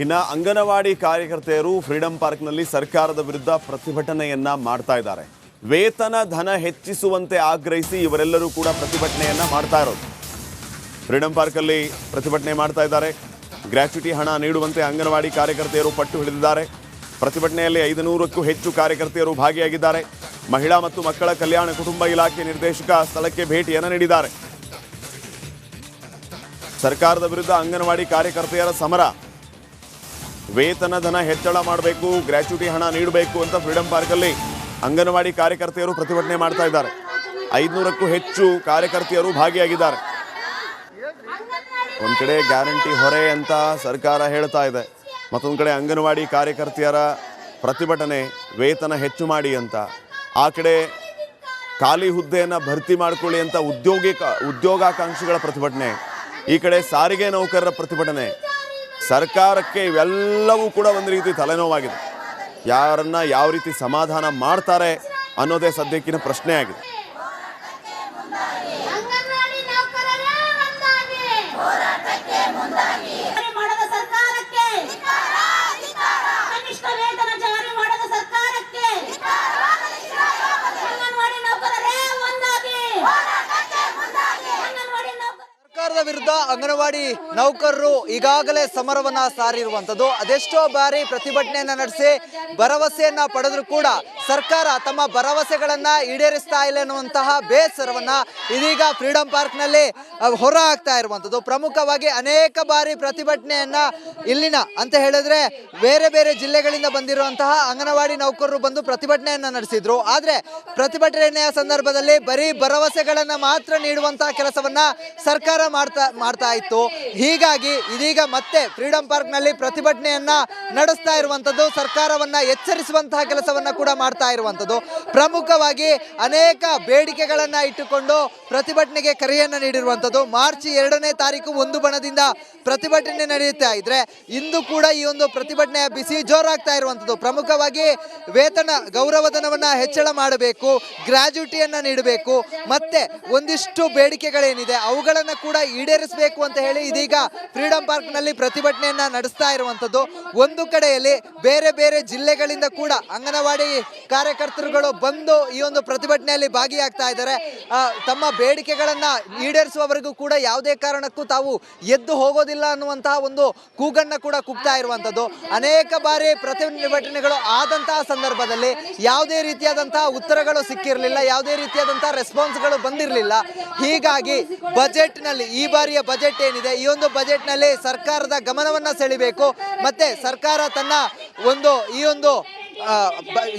ಇನ್ನು ಅಂಗನವಾಡಿ ಕಾರ್ಯಕರ್ತೆಯರು ಫ್ರೀಡಂ ಪಾರ್ಕ್ನಲ್ಲಿ ಸರ್ಕಾರದ ವಿರುದ್ಧ ಪ್ರತಿಭಟನೆಯನ್ನ ಮಾಡ್ತಾ ಇದ್ದಾರೆ. ವೇತನ ಧನ ಹೆಚ್ಚಿಸುವಂತೆ ಆಗ್ರಹಿಸಿ ಇವರೆಲ್ಲರೂ ಕೂಡ ಪ್ರತಿಭಟನೆಯನ್ನ ಮಾಡ್ತಾ ಇರೋದು. ಫ್ರೀಡಂ ಪಾರ್ಕಲ್ಲಿ ಪ್ರತಿಭಟನೆ ಮಾಡ್ತಾ ಇದ್ದಾರೆ. ಗ್ರ್ಯಾಚ್ಯುಟಿ ಹಣ ನೀಡುವಂತೆ ಅಂಗನವಾಡಿ ಕಾರ್ಯಕರ್ತೆಯರು ಪಟ್ಟು ಹಿಡಿದಿದ್ದಾರೆ. ಪ್ರತಿಭಟನೆಯಲ್ಲಿ 500ಕ್ಕೂ ಹೆಚ್ಚು ಕಾರ್ಯಕರ್ತೆಯರು ಭಾಗಿಯಾಗಿದ್ದಾರೆ. ಮಹಿಳಾ ಮತ್ತು ಮಕ್ಕಳ ಕಲ್ಯಾಣ ಕುಟುಂಬ ಇಲಾಖೆ ನಿರ್ದೇಶಕ ಸ್ಥಳಕ್ಕೆ ಭೇಟಿಯನ್ನು ನೀಡಿದ್ದಾರೆ. ಸರ್ಕಾರದ ವಿರುದ್ಧ ಅಂಗನವಾಡಿ ಕಾರ್ಯಕರ್ತೆಯರ ಸಮರ. ವೇತನ ಧನ ಹೆಚ್ಚಳ ಮಾಡಬೇಕು, ಗ್ರ್ಯಾಚ್ಯುಟಿ ಹಣ ನೀಡಬೇಕು ಅಂತ ಫ್ರೀಡಂ ಪಾರ್ಕಲ್ಲಿ ಅಂಗನವಾಡಿ ಕಾರ್ಯಕರ್ತೆಯರು ಪ್ರತಿಭಟನೆ ಮಾಡ್ತಾ ಇದ್ದಾರೆ. 500ಕ್ಕೂ ಹೆಚ್ಚು ಕಾರ್ಯಕರ್ತೆಯರು ಭಾಗಿಯಾಗಿದ್ದಾರೆ. ಒಂದ್ ಕಡೆ ಗ್ಯಾರಂಟಿ ಹೊರೆ ಅಂತ ಸರ್ಕಾರ ಹೇಳ್ತಾ ಇದೆ, ಮತ್ತೊಂದು ಕಡೆ ಅಂಗನವಾಡಿ ಕಾರ್ಯಕರ್ತೆಯರ ಪ್ರತಿಭಟನೆ ವೇತನ ಹೆಚ್ಚು ಮಾಡಿ ಅಂತ. ಆ ಕಡೆ ಖಾಲಿ ಹುದ್ದೆಯನ್ನು ಭರ್ತಿ ಮಾಡ್ಕೊಳ್ಳಿ ಅಂತ ಉದ್ಯೋಗಾಕಾಂಕ್ಷಿಗಳ ಪ್ರತಿಭಟನೆ. ಈ ಕಡೆ ಸಾರಿಗೆ ನೌಕರರ ಪ್ರತಿಭಟನೆ. ಸರ್ಕಾರಕ್ಕೆ ಇವೆಲ್ಲವೂ ಕೂಡ ಒಂದು ರೀತಿ ತಲೆನೋವಾಗಿದೆ. ಯಾರನ್ನ ಯಾವ ರೀತಿ ಸಮಾಧಾನ ಮಾಡ್ತಾರೆ ಅನ್ನೋದೇ ಸದ್ಯಕ್ಕಿನ ಪ್ರಶ್ನೆ ಆಗಿದೆ. ಸರ್ಕಾರದ ವಿರುದ್ಧ ಅಂಗನವಾಡಿ ನೌಕರರು ಈಗಾಗಲೇ ಸಮರವನ್ನ ಸಾರಿರುವಂಥದ್ದು. ಅದೆಷ್ಟೋ ಬಾರಿ ಪ್ರತಿಭಟನೆಯನ್ನ ನಡೆಸಿ ಭರವಸೆಯನ್ನ ಪಡೆದ್ರು ಕೂಡ ಸರ್ಕಾರ ತಮ್ಮ ಭರವಸೆಗಳನ್ನ ಈಡೇರಿಸ್ತಾ ಇಲ್ಲ ಎನ್ನುವಂತಹ ಬೇಸರವನ್ನ ಇದೀಗ ಫ್ರೀಡಂ ಪಾರ್ಕ್ನಲ್ಲಿ ಹೊರ ಹಾಕ್ತಾ ಇರುವಂಥದ್ದು. ಪ್ರಮುಖವಾಗಿ ಅನೇಕ ಬಾರಿ ಪ್ರತಿಭಟನೆಯನ್ನ ಇಲ್ಲಿನ ಅಂತ ಹೇಳಿದ್ರೆ ಬೇರೆ ಬೇರೆ ಜಿಲ್ಲೆಗಳಿಂದ ಬಂದಿರುವಂತಹ ಅಂಗನವಾಡಿ ನೌಕರರು ಬಂದು ಪ್ರತಿಭಟನೆಯನ್ನ ನಡೆಸಿದ್ರು. ಆದ್ರೆ ಪ್ರತಿಭಟನೆಯ ಸಂದರ್ಭದಲ್ಲಿ ಬರೀ ಭರವಸೆಗಳನ್ನ ಮಾತ್ರ ನೀಡುವಂತಹ ಕೆಲಸವನ್ನ ಸರ್ಕಾರ ಮಾಡ್ತಾ ಇತ್ತು. ಹೀಗಾಗಿ ಇದೀಗ ಮತ್ತೆ ಫ್ರೀಡಂ ಪಾರ್ಕ್ ನಲ್ಲಿ ಪ್ರತಿಭಟನೆಯನ್ನ ನಡೆಸ್ತಾ ಇರುವಂತದ್ದು, ಸರ್ಕಾರವನ್ನ ಎಚ್ಚರಿಸುವಂತಹ ಕೆಲಸವನ್ನ ಕೂಡ ಮಾಡ್ತಾ ಇರುವಂತದ್ದು. ಪ್ರಮುಖವಾಗಿ ಅನೇಕ ಬೇಡಿಕೆಗಳನ್ನ ಇಟ್ಟುಕೊಂಡು ಪ್ರತಿಭಟನೆಗೆ ಕರೆಯನ್ನ ನೀಡಿರುವಂತದ್ದು. ಮಾರ್ಚ್ 2ನೇ ತಾರೀಕು ಒಂದು ಬಣದಿಂದ ಪ್ರತಿಭಟನೆ ನಡೆಯುತ್ತಾ ಇದ್ರೆ ಇಂದು ಕೂಡ ಈ ಒಂದು ಪ್ರತಿಭಟನೆಯ ಬಿಸಿ ಜೋರಾಗ್ತಾ ಇರುವಂತದ್ದು. ಪ್ರಮುಖವಾಗಿ ವೇತನ ಗೌರವಧನವನ್ನ ಹೆಚ್ಚಳ ಮಾಡಬೇಕು, ಗ್ರಾಜ್ಯುಟಿಯನ್ನ ನೀಡಬೇಕು, ಮತ್ತೆ ಒಂದಿಷ್ಟು ಬೇಡಿಕೆಗಳೇನಿದೆ ಅವುಗಳನ್ನ ಕೂಡ ಈಡೇರಿಸಬೇಕು ಅಂತ ಹೇಳಿ ಇದೀಗ ಫ್ರೀಡಂ ಪಾರ್ಕ್ ನಲ್ಲಿ ಪ್ರತಿಭಟನೆಯನ್ನ ನಡೆಸ್ತಾ ಇರುವಂತದ್ದು. ಒಂದು ಕಡೆಯಲ್ಲಿ ಬೇರೆ ಬೇರೆ ಜಿಲ್ಲೆಗಳಿಂದ ಕೂಡ ಅಂಗನವಾಡಿ ಕಾರ್ಯಕರ್ತರುಗಳು ಬಂದು ಈ ಒಂದು ಪ್ರತಿಭಟನೆಯಲ್ಲಿ ಭಾಗಿಯಾಗ್ತಾ ಇದ್ದಾರೆ. ತಮ್ಮ ಬೇಡಿಕೆಗಳನ್ನ ಈಡೇರಿಸುವವರೆಗೂ ಕೂಡ ಯಾವುದೇ ಕಾರಣಕ್ಕೂ ತಾವು ಎದ್ದು ಹೋಗೋದಿಲ್ಲ ಅನ್ನುವಂತಹ ಒಂದು ಕೂಗನ್ನ ಕೂಡ ಕೂಗ್ತಾ ಇರುವಂತದ್ದು. ಅನೇಕ ಬಾರಿ ಪ್ರತಿಭಟನೆಗಳು ಆದಂತಹ ಸಂದರ್ಭದಲ್ಲಿ ಯಾವುದೇ ರೀತಿಯಾದಂತಹ ಉತ್ತರಗಳು ಸಿಕ್ಕಿರಲಿಲ್ಲ, ಯಾವುದೇ ರೀತಿಯಾದಂತಹ ರೆಸ್ಪಾನ್ಸ್ಗಳು ಬಂದಿರಲಿಲ್ಲ. ಹೀಗಾಗಿ ಬಜೆಟ್ ನಲ್ಲಿ ಈ ಬಾರಿಯ ಬಜೆಟ್ ಏನಿದೆ ಈ ಒಂದು ಬಜೆಟ್ ನಲ್ಲಿ ಸರ್ಕಾರದ ಗಮನವನ್ನ ಸೆಳೆಯಬೇಕು, ಮತ್ತೆ ಸರ್ಕಾರ ತನ್ನ ಈ ಒಂದು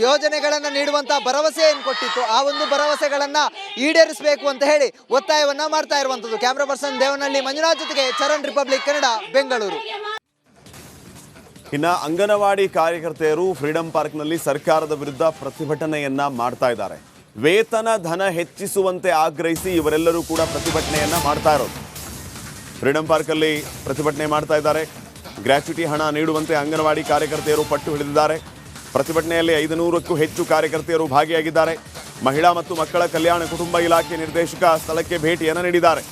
ಯೋಜನೆಗಳನ್ನ ನೀಡುವಂತಹ ಭರವಸೆ ಏನು ಕೊಟ್ಟಿತ್ತು ಆ ಒಂದು ಭರವಸೆಗಳನ್ನ ಈಡೇರಿಸಬೇಕು ಅಂತ ಹೇಳಿ ಒತ್ತಾಯವನ್ನ ಮಾಡ್ತಾ ಇರುವಂತದ್ದು. ಕ್ಯಾಮ್ರಾ ಪರ್ಸನ್ ದೇವನಹಳ್ಳಿ ಮಂಜುನಾಥ್ ಜೊತೆಗೆ ಚರಣ್, ರಿಪಬ್ಲಿಕ್ ಕನ್ನಡ, ಬೆಂಗಳೂರು. ಇನ್ನು ಅಂಗನವಾಡಿ ಕಾರ್ಯಕರ್ತೆಯರು ಫ್ರೀಡಂ ಪಾರ್ಕ್ನಲ್ಲಿ ಸರ್ಕಾರದ ವಿರುದ್ಧ ಪ್ರತಿಭಟನೆಯನ್ನ ಮಾಡ್ತಾ ಇದ್ದಾರೆ. ವೇತನ ಧನ ಹೆಚ್ಚಿಸುವಂತೆ ಆಗ್ರಹಿಸಿ ಇವರೆಲ್ಲರೂ ಕೂಡ ಪ್ರತಿಭಟನೆಯನ್ನ ಮಾಡ್ತಾ ಇರೋದು. ಫ್ರೀಡಂ ಪಾರ್ಕಲ್ಲಿ ಪ್ರತಿಭಟನೆ ಮಾಡ್ತಾ ಇದ್ದಾರೆ. ಗ್ರ್ಯಾಚ್ಯುಟಿ ಹಣ ನೀಡುವಂತೆ ಅಂಗನವಾಡಿ ಕಾರ್ಯಕರ್ತೆಯರು ಪಟ್ಟು ಹಿಡಿದಿದ್ದಾರೆ. ಪ್ರತಿಭಟನೆಯಲ್ಲಿ 500ಕ್ಕೂ ಹೆಚ್ಚು ಕಾರ್ಯಕರ್ತೆಯರು ಭಾಗಿಯಾಗಿದ್ದಾರೆ. ಮಹಿಳಾ ಮತ್ತು ಮಕ್ಕಳ ಕಲ್ಯಾಣ ಕುಟುಂಬ ಇಲಾಖೆ ನಿರ್ದೇಶಕ ಸ್ಥಳಕ್ಕೆ ಭೇಟಿಯನ್ನು ನೀಡಿದ್ದಾರೆ.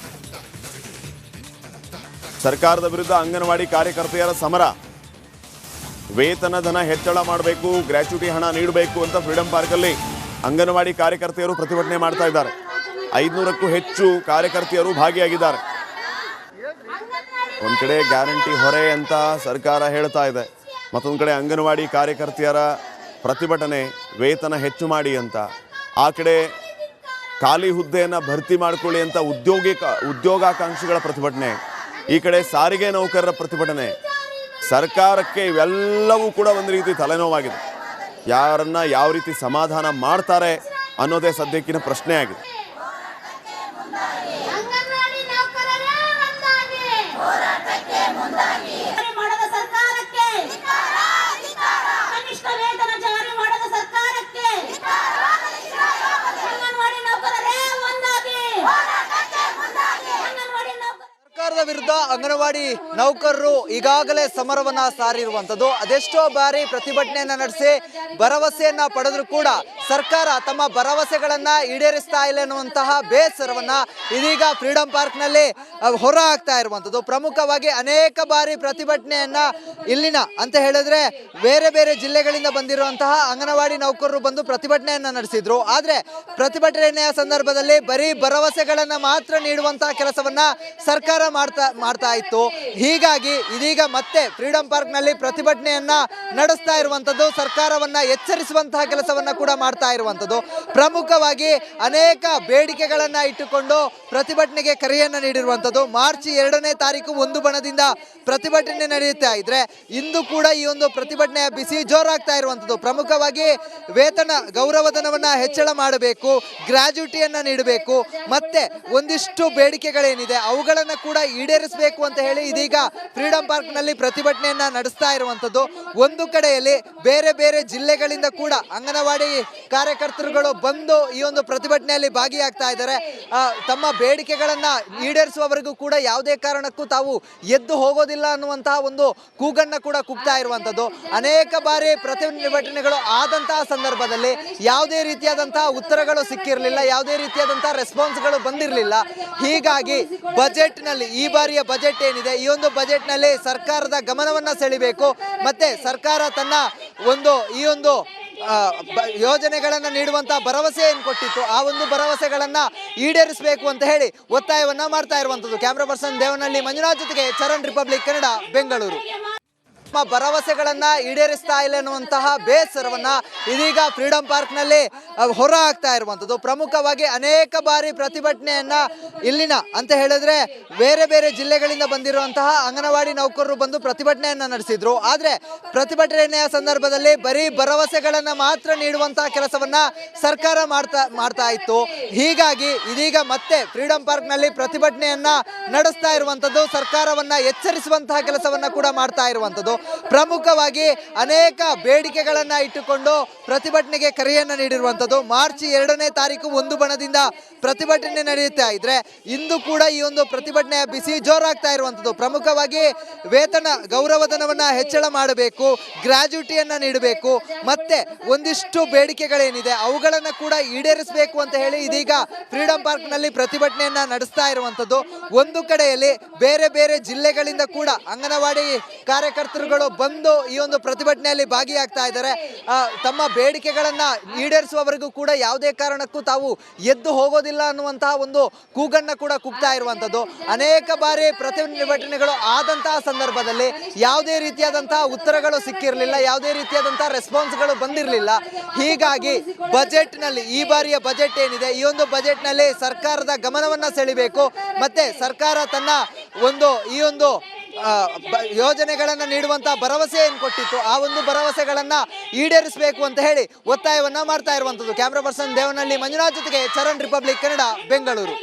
ಸರ್ಕಾರದ ವಿರುದ್ಧ ಅಂಗನವಾಡಿ ಕಾರ್ಯಕರ್ತೆಯರ ಸಮರ. ವೇತನ ಧನ ಹೆಚ್ಚಳ ಮಾಡಬೇಕು, ಗ್ರ್ಯಾಚ್ಯುಟಿ ಹಣ ನೀಡಬೇಕು ಅಂತ ಫ್ರೀಡಂ ಪಾರ್ಕಲ್ಲಿ ಅಂಗನವಾಡಿ ಕಾರ್ಯಕರ್ತೆಯರು ಪ್ರತಿಭಟನೆ ಮಾಡ್ತಾ ಇದ್ದಾರೆ. 500ಕ್ಕೂ ಹೆಚ್ಚು ಕಾರ್ಯಕರ್ತೆಯರು ಭಾಗಿಯಾಗಿದ್ದಾರೆ. ಒಂದ್ ಕಡೆ ಗ್ಯಾರಂಟಿ ಹೊರೆ ಅಂತ ಸರ್ಕಾರ ಹೇಳ್ತಾ ಇದೆ, ಮತ್ತೊಂದು ಕಡೆ ಅಂಗನವಾಡಿ ಕಾರ್ಯಕರ್ತೆಯರ ಪ್ರತಿಭಟನೆ ವೇತನ ಹೆಚ್ಚು ಮಾಡಿ ಅಂತ. ಆ ಕಡೆ ಖಾಲಿ ಹುದ್ದೆಯನ್ನು ಭರ್ತಿ ಮಾಡ್ಕೊಳ್ಳಿ ಅಂತ ಉದ್ಯೋಗಾಕಾಂಕ್ಷಿಗಳ ಪ್ರತಿಭಟನೆ. ಈ ಕಡೆ ಸಾರಿಗೆ ನೌಕರರ ಪ್ರತಿಭಟನೆ. ಸರ್ಕಾರಕ್ಕೆ ಇವೆಲ್ಲವೂ ಕೂಡ ಒಂದು ರೀತಿ ತಲೆನೋವಾಗಿದೆ. ಯಾರನ್ನ ಯಾವ ರೀತಿ ಸಮಾಧಾನ ಮಾಡ್ತಾರೆ ಅನ್ನೋದೇ ಸದ್ಯಕ್ಕಿನ ಪ್ರಶ್ನೆ ಆಗಿದೆ. ಸರ್ಕಾರದ ವಿರುದ್ಧ ಅಂಗನವಾಡಿ ನೌಕರರು ಈಗಾಗಲೇ ಸಮರವನ್ನ ಸಾರಿರುವಂತದ್ದು. ಅದೆಷ್ಟೋ ಬಾರಿ ಪ್ರತಿಭಟನೆಯನ್ನ ನಡೆಸಿ ಭರವಸೆಯನ್ನ ಪಡೆದ್ರು ಕೂಡ ಸರ್ಕಾರ ತಮ್ಮ ಭರವಸೆಗಳನ್ನ ಈಡೇರಿಸ್ತಾ ಇಲ್ಲ ಎನ್ನುವಂತಹ ಬೇಸರವನ್ನ ಇದೀಗ ಫ್ರೀಡಂ ಪಾರ್ಕ್ ನಲ್ಲಿ ಹೊರ ಹಾಕ್ತಾ ಇರುವಂತದ್ದು. ಪ್ರಮುಖವಾಗಿ ಅನೇಕ ಬಾರಿ ಪ್ರತಿಭಟನೆಯನ್ನ ಇಲ್ಲಿನ ಅಂತ ಹೇಳಿದ್ರೆ ಬೇರೆ ಬೇರೆ ಜಿಲ್ಲೆಗಳಿಂದ ಬಂದಿರುವಂತಹ ಅಂಗನವಾಡಿ ನೌಕರರು ಬಂದು ಪ್ರತಿಭಟನೆಯನ್ನ ನಡೆಸಿದ್ರು. ಆದ್ರೆ ಪ್ರತಿಭಟನೆಯ ಸಂದರ್ಭದಲ್ಲಿ ಬರೀ ಭರವಸೆಗಳನ್ನ ಮಾತ್ರ ನೀಡುವಂತಹ ಕೆಲಸವನ್ನ ಸರ್ಕಾರ ಮಾಡ್ತಾ ಇತ್ತು. ಹೀಗಾಗಿ ಇದೀಗ ಮತ್ತೆ ಫ್ರೀಡಂ ಪಾರ್ಕ್ ನಲ್ಲಿ ಪ್ರತಿಭಟನೆಯನ್ನ ನಡೆಸ್ತಾ ಇರುವಂತದ್ದು, ಸರ್ಕಾರವನ್ನ ಎಚ್ಚರಿಸುವಂತಹ ಕೆಲಸವನ್ನ ಕೂಡ ಮಾಡ್ತಾ ಇರುವಂತದ್ದು. ಪ್ರಮುಖವಾಗಿ ಅನೇಕ ಬೇಡಿಕೆಗಳನ್ನ ಇಟ್ಟುಕೊಂಡು ಪ್ರತಿಭಟನೆಗೆ ಕರೆಯನ್ನ ನೀಡಿರುವಂತದ್ದು. ಮಾರ್ಚ್ 2ನೇ ತಾರೀಕು ಒಂದು ಬಣದಿಂದ ಪ್ರತಿಭಟನೆ ನಡೆಯುತ್ತಾ ಇದ್ರೆ ಇಂದು ಕೂಡ ಈ ಒಂದು ಪ್ರತಿಭಟನೆಯ ಬಿಸಿ ಜೋರಾಗ್ತಾ ಇರುವಂತದ್ದು. ಪ್ರಮುಖವಾಗಿ ವೇತನ ಗೌರವಧನವನ್ನ ಹೆಚ್ಚಳ ಮಾಡಬೇಕು, ಗ್ರಾಜ್ಯುಟಿಯನ್ನ ನೀಡಬೇಕು, ಮತ್ತೆ ಒಂದಿಷ್ಟು ಬೇಡಿಕೆಗಳೇನಿದೆ ಅವುಗಳನ್ನ ಕೂಡ ಈಡೇರಿಸಬೇಕು ಅಂತ ಹೇಳಿ ಇದೀಗ ಫ್ರೀಡಂ ಪಾರ್ಕ್ ನಲ್ಲಿ ಪ್ರತಿಭಟನೆಯನ್ನ ನಡೆಸ್ತಾ ಇರುವಂತದ್ದು. ಒಂದು ಕಡೆಯಲ್ಲಿ ಬೇರೆ ಬೇರೆ ಜಿಲ್ಲೆಗಳಿಂದ ಕೂಡ ಅಂಗನವಾಡಿ ಕಾರ್ಯಕರ್ತರುಗಳು ಬಂದು ಈ ಒಂದು ಪ್ರತಿಭಟನೆಯಲ್ಲಿ ಭಾಗಿಯಾಗ್ತಾ ಇದ್ದಾರೆ. ತಮ್ಮ ಬೇಡಿಕೆಗಳನ್ನ ಈಡೇರಿಸುವವರೆಗೂ ಕೂಡ ಯಾವುದೇ ಕಾರಣಕ್ಕೂ ತಾವು ಎದ್ದು ಹೋಗೋದಿಲ್ಲ ಅನ್ನುವಂತಹ ಒಂದು ಕೂಗನ್ನ ಕೂಡ ಕೂಗ್ತಾ ಇರುವಂತದ್ದು. ಅನೇಕ ಬಾರಿ ಪ್ರತಿಭಟನೆಗಳು ಆದಂತಹ ಸಂದರ್ಭದಲ್ಲಿ ಯಾವುದೇ ರೀತಿಯಾದಂತಹ ಉತ್ತರಗಳು ಸಿಕ್ಕಿರಲಿಲ್ಲ, ಯಾವುದೇ ರೀತಿಯಾದಂತಹ ರೆಸ್ಪಾನ್ಸ್ಗಳು ಬಂದಿರಲಿಲ್ಲ. ಹೀಗಾಗಿ ಬಜೆಟ್ ನಲ್ಲಿ ಈ ಬಾರಿಯ ಬಜೆಟ್ ಏನಿದೆ ಈ ಒಂದು ಬಜೆಟ್ ನಲ್ಲಿ ಸರ್ಕಾರದ ಗಮನವನ್ನ ಸೆಳಿಬೇಕು, ಮತ್ತೆ ಸರ್ಕಾರ ತನ್ನ ಈ ಒಂದು ಯೋಜನೆಗಳನ್ನ ನೀಡುವಂತಹ ಭರವಸೆ ಏನು ಕೊಟ್ಟಿತ್ತು ಆ ಒಂದು ಭರವಸೆಗಳನ್ನ ಈಡೇರಿಸಬೇಕು ಅಂತ ಹೇಳಿ ಒತ್ತಾಯವನ್ನ ಮಾಡ್ತಾ ಇರುವಂತದ್ದು. ಕ್ಯಾಮ್ರಾ ಪರ್ಸನ್ ದೇವನಹಳ್ಳಿ ಮಂಜುನಾಥ್ ಜೊತೆಗೆ ಚರಣ್, ರಿಪಬ್ಲಿಕ್ ಕನ್ನಡ, ಬೆಂಗಳೂರು. ಭರವಸೆಗಳನ್ನ ಈಡೇರಿಸ್ತಾ ಇಲ್ಲ ಎನ್ನುವಂತಹ ಬೇಸರವನ್ನ ಇದೀಗ ಫ್ರೀಡಂ ಪಾರ್ಕ್ ನಲ್ಲಿ ಹೊರ ಹಾಕ್ತಾ ಇರುವಂತದ್ದು. ಪ್ರಮುಖವಾಗಿ ಅನೇಕ ಬಾರಿ ಪ್ರತಿಭಟನೆಯನ್ನ ಇಲ್ಲಿನ ಅಂತ ಹೇಳಿದ್ರೆ ಬೇರೆ ಬೇರೆ ಜಿಲ್ಲೆಗಳಿಂದ ಬಂದಿರುವಂತಹ ಅಂಗನವಾಡಿ ನೌಕರರು ಬಂದು ಪ್ರತಿಭಟನೆಯನ್ನ ನಡೆಸಿದ್ರು. ಆದ್ರೆ ಪ್ರತಿಭಟನೆಯ ಸಂದರ್ಭದಲ್ಲಿ ಬರೀ ಭರವಸೆಗಳನ್ನ ಮಾತ್ರ ನೀಡುವಂತಹ ಕೆಲಸವನ್ನ ಸರ್ಕಾರ ಮಾಡ್ತಾ ಇತ್ತು. ಹೀಗಾಗಿ ಇದೀಗ ಮತ್ತೆ ಫ್ರೀಡಂ ಪಾರ್ಕ್ ನಲ್ಲಿ ಪ್ರತಿಭಟನೆಯನ್ನ ನಡೆಸ್ತಾ ಇರುವಂತದ್ದು, ಸರ್ಕಾರವನ್ನ ಎಚ್ಚರಿಸುವಂತಹ ಕೆಲಸವನ್ನ ಕೂಡ ಮಾಡ್ತಾ ಇರುವಂತದ್ದು. ಪ್ರಮುಖವಾಗಿ ಅನೇಕ ಬೇಡಿಕೆಗಳನ್ನ ಇಟ್ಟುಕೊಂಡು ಪ್ರತಿಭಟನೆಗೆ ಕರೆಯನ್ನ ನೀಡಿರುವಂತದ್ದು. ಮಾರ್ಚ್ 2ನೇ ತಾರೀಕು ಒಂದು ಬಣದಿಂದ ಪ್ರತಿಭಟನೆ ನಡೆಯುತ್ತಾ ಇದ್ರೆ ಇಂದು ಕೂಡ ಈ ಒಂದು ಪ್ರತಿಭಟನೆಯ ಬಿಸಿ ಜೋರಾಗ್ತಾ ಇರುವಂತದ್ದು. ಪ್ರಮುಖವಾಗಿ ವೇತನ ಗೌರವಧನವನ್ನ ಹೆಚ್ಚಳ ಮಾಡಬೇಕು, ಗ್ರಾಜ್ಯುಟಿಯನ್ನ ನೀಡಬೇಕು, ಮತ್ತೆ ಒಂದಿಷ್ಟು ಬೇಡಿಕೆಗಳೇನಿದೆ ಅವುಗಳನ್ನ ಕೂಡ ಈಡೇರಿಸಬೇಕು ಅಂತ ಹೇಳಿ ಇದೀಗ ಫ್ರೀಡಂ ಪಾರ್ಕ್ ನಲ್ಲಿ ಪ್ರತಿಭಟನೆಯನ್ನ ನಡೆಸ್ತಾ ಇರುವಂತದ್ದು. ಒಂದು ಕಡೆಯಲ್ಲಿ ಬೇರೆ ಬೇರೆ ಜಿಲ್ಲೆಗಳಿಂದ ಕೂಡ ಅಂಗನವಾಡಿ ಕಾರ್ಯಕರ್ತರುಗಳು ಬಂದು ಈ ಒಂದು ಪ್ರತಿಭಟನೆಯಲ್ಲಿ ಭಾಗಿಯಾಗ್ತಾ ಇದ್ದಾರೆ. ತಮ್ಮ ಬೇಡಿಕೆಗಳನ್ನ ಈಡೇರಿಸುವವರೆಗೂ ಕೂಡ ಯಾವುದೇ ಕಾರಣಕ್ಕೂ ತಾವು ಎದ್ದು ಹೋಗೋದಿಲ್ಲ ಅನ್ನುವಂತಹ ಒಂದು ಕೂಗನ್ನ ಕೂಡ ಕೂಗ್ತಾ ಇರುವಂತದ್ದು. ಅನೇಕ ಬಾರಿ ಪ್ರತಿಭಟನೆಗಳು ಆದಂತಹ ಸಂದರ್ಭದಲ್ಲಿ ಯಾವುದೇ ರೀತಿಯಾದಂತಹ ಉತ್ತರಗಳು ಸಿಕ್ಕಿರಲಿಲ್ಲ, ಯಾವುದೇ ರೀತಿಯಾದಂತಹ ರೆಸ್ಪಾನ್ಸ್ಗಳು ಬಂದಿರಲಿಲ್ಲ. ಹೀಗಾಗಿ ಬಜೆಟ್ ನಲ್ಲಿ ಈ ಬಾರಿಯ ಬಜೆಟ್ ಏನಿದೆ ಈ ಒಂದು ಬಜೆಟ್ ನಲ್ಲಿ ಸರ್ಕಾರದ ಗಮನವನ್ನ ಸೆಳಿಬೇಕು, ಮತ್ತೆ ಸರ್ಕಾರ ತನ್ನ ಈ ಒಂದು ಯೋಜನೆಗಳನ್ನ ನೀಡುವಂತಹ ಭರವಸೆ ಏನು ಕೊಟ್ಟಿತ್ತು ಆ ಒಂದು ಭರವಸೆಗಳನ್ನ ಈಡೇರಿಸಬೇಕು ಅಂತ ಹೇಳಿ ಒತ್ತಾಯವನ್ನ ಮಾಡ್ತಾ ಇರುವಂತದ್ದು. ಕ್ಯಾಮ್ರಾ ಪರ್ಸನ್ ದೇವನಹಳ್ಳಿ ಮಂಜುನಾಥ್ ಜೊತೆಗೆ ಚರಣ್, ರಿಪಬ್ಲಿಕ್ ಕನ್ನಡ, ಬೆಂಗಳೂರು.